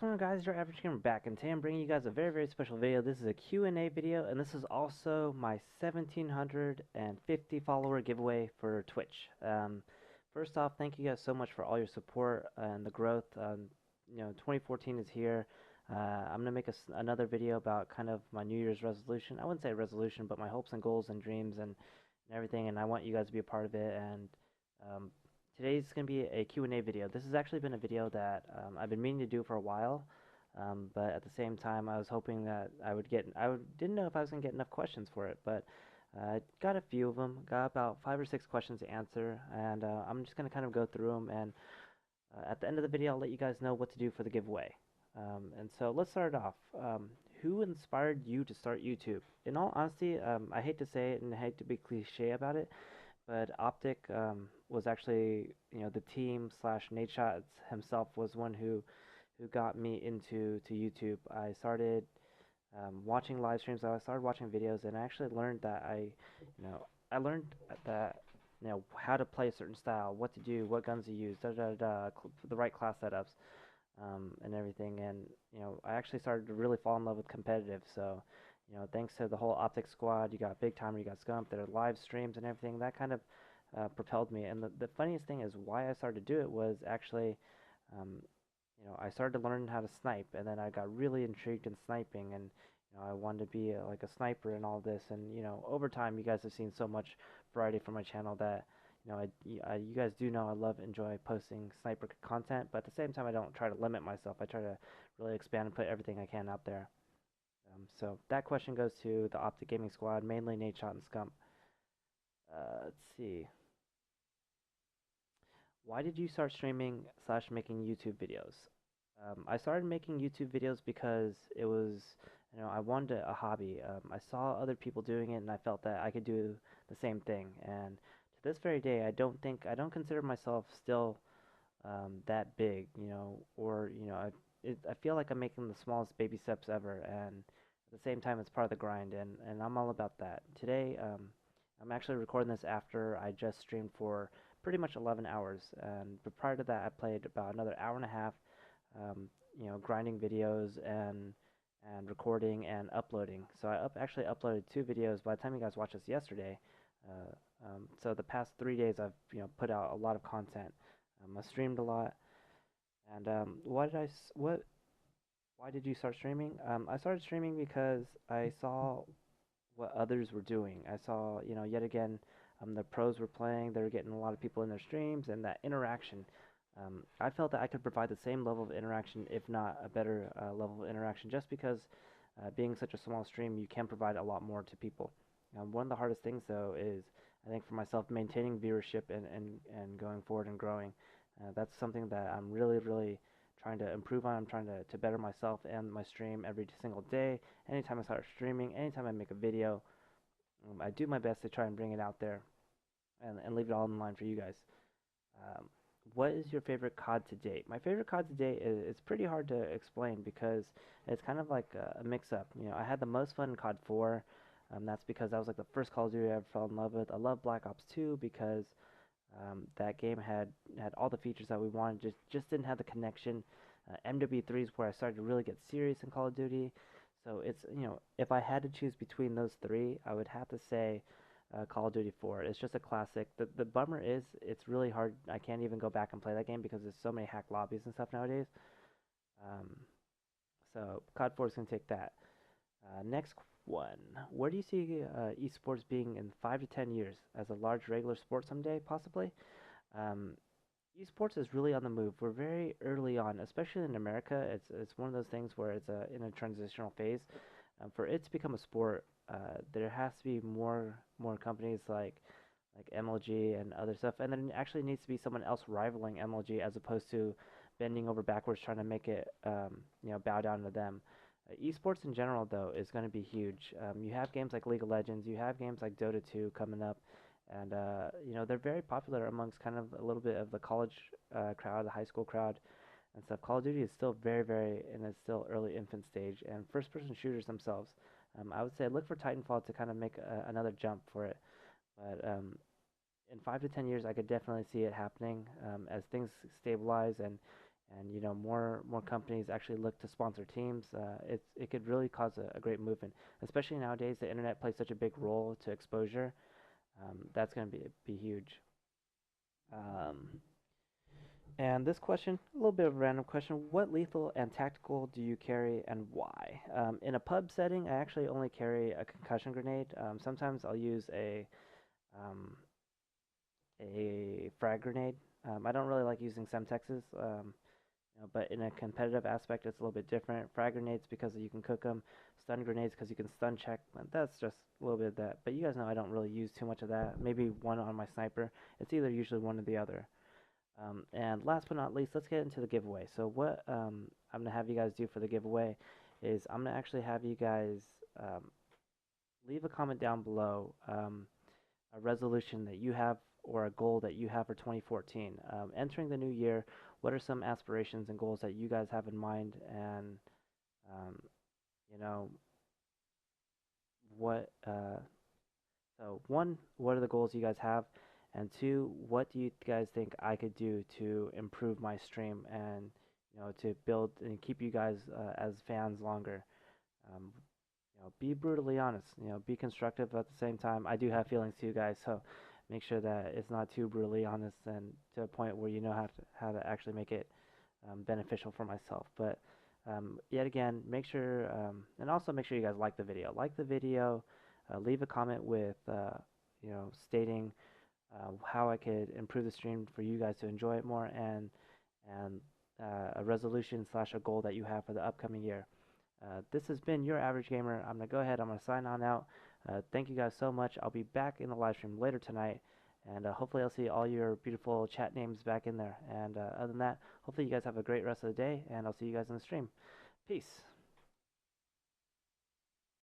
What's going on, guys? Your average gamer back, and today I'm bringing you guys a very special video. This is a Q&A video, and this is also my 1750 follower giveaway for Twitch. First off, thank you guys so much for all your support and the growth. 2014 is here. I'm gonna make another video about kind of my New Year's resolution. I wouldn't say resolution, but my hopes and goals and dreams and everything, and I want you guys to be a part of it. And um, today's going to be a Q&A video. This has actually been a video that I've been meaning to do for a while, but at the same time, I was hoping that didn't know if I was going to get enough questions for it, but I got a few of them, got about 5 or 6 questions to answer, and I'm just going to kind of go through them, and at the end of the video, I'll let you guys know what to do for the giveaway. And so let's start off. Who inspired you to start YouTube? In all honesty, I hate to say it and I hate to be cliche about it, but Optic was actually, the team slash Nadeshot himself was one who got me into YouTube. I started watching live streams. I started watching videos, and I actually learned that I learned that how to play a certain style, what to do, what guns to use, the right class setups, and everything. And I actually started to really fall in love with competitive. So thanks to the whole Optic squad, you got Big Timer, you got Scump, their live streams and everything, that kind of propelled me. And the funniest thing is why I started to do it was actually, um, I started to learn how to snipe, and then I got really intrigued in sniping, and I wanted to be like a sniper and all this. And over time, you guys have seen so much variety from my channel that you guys do know I enjoy posting sniper content, but at the same time, I don't try to limit myself. I try to really expand and put everything I can out there. So that question goes to the Optic Gaming Squad, mainly Nadeshot and Scump. Let's see. Why did you start streaming slash making YouTube videos? I started making YouTube videos because it was, I wanted a hobby. I saw other people doing it, and I felt that I could do the same thing. And to this very day, I don't consider myself still that big, or I feel like I'm making the smallest baby steps ever, and at the same time, it's part of the grind, and I'm all about that. Today, I'm actually recording this after I just streamed for pretty much 11 hours, but prior to that, I played about another hour and a half, um, grinding videos and recording and uploading. So I actually uploaded 2 videos by the time you guys watched this yesterday. So the past 3 days, I've put out a lot of content. I streamed a lot, and why did you start streaming? I started streaming because I saw what others were doing. I saw, yet again, the pros were playing. They were getting a lot of people in their streams, and that interaction. I felt that I could provide the same level of interaction, if not a better level of interaction, just because being such a small stream, you can provide a lot more to people. One of the hardest things, though, is I think for myself maintaining viewership and going forward and growing. That's something that I'm really trying to improve on. I'm trying to better myself and my stream every single day. Anytime I start streaming, anytime I make a video, I do my best to try and bring it out there and leave it all in line for you guys. Um, what is your favorite COD to date? My favorite COD to date is it's pretty hard to explain because it's kind of like a mix-up. I had the most fun in COD 4. That's because that was like the first Call of Duty I ever fell in love with. I love Black Ops 2 because that game had all the features that we wanted, just didn't have the connection. MW3 is where I started to really get serious in Call of Duty. So it's if I had to choose between those three, I would have to say Call of Duty 4. It's just a classic. The bummer is it's really hard. I can't even go back and play that game because there's so many hack lobbies and stuff nowadays. Um, so COD 4 is gonna take that. Next one. Where do you see esports being in 5 to 10 years? As a large regular sport someday, possibly? Um, Esports is really on the move. We're very early on, especially in America. It's one of those things where it's in a transitional phase. For it to become a sport, there has to be more companies like MLG and other stuff, and then it actually needs to be someone else rivaling MLG as opposed to bending over backwards trying to make it bow down to them. Esports in general, though, is going to be huge. You have games like League of Legends, you have games like Dota 2 coming up, and they're very popular amongst kind of a little bit of the college crowd, the high school crowd, and stuff. Call of Duty is still very in its still early infant stage, and first-person shooters themselves. I would say look for Titanfall to kind of make another jump for it, but in 5 to 10 years, I could definitely see it happening as things stabilize and more companies actually look to sponsor teams, it could really cause a great movement. Especially nowadays, the internet plays such a big role to exposure. That's going to be huge. Um, and this question, a little bit of a random question: what lethal and tactical do you carry, and why? In a pub setting, I actually only carry a concussion grenade. Sometimes I'll use um, a frag grenade. I don't really like using Semtexes. But in a competitive aspect, it's a little bit different. Frag grenades because you can cook them, stun grenades because you can stun check. That's just a little bit of that. But you guys know I don't really use too much of that. Maybe one on my sniper. It's either usually one or the other. And last but not least, let's get into the giveaway. So what I'm gonna have you guys do for the giveaway is I'm gonna actually have you guys um, leave a comment down below, a resolution that you have or a goal that you have for 2014. Entering the new year, what are some aspirations and goals that you guys have in mind? And um, you know what? So one, what are the goals you guys have? And two, what do you guys think I could do to improve my stream and to build and keep you guys as fans longer? Um, be brutally honest. Be constructive at the same time. I do have feelings too, guys. So make sure that it's not too brutally honest and to a point where you know how to actually make it beneficial for myself. But yet again, make sure and also make sure you guys like the video. Like the video. Leave a comment with stating how I could improve the stream for you guys to enjoy it more and a resolution slash a goal that you have for the upcoming year. This has been your average gamer. I'm gonna go ahead. I'm gonna sign on out. Thank you guys so much. I'll be back in the live stream later tonight, and hopefully I'll see all your beautiful chat names back in there. And other than that, hopefully you guys have a great rest of the day, and I'll see you guys in the stream. Peace.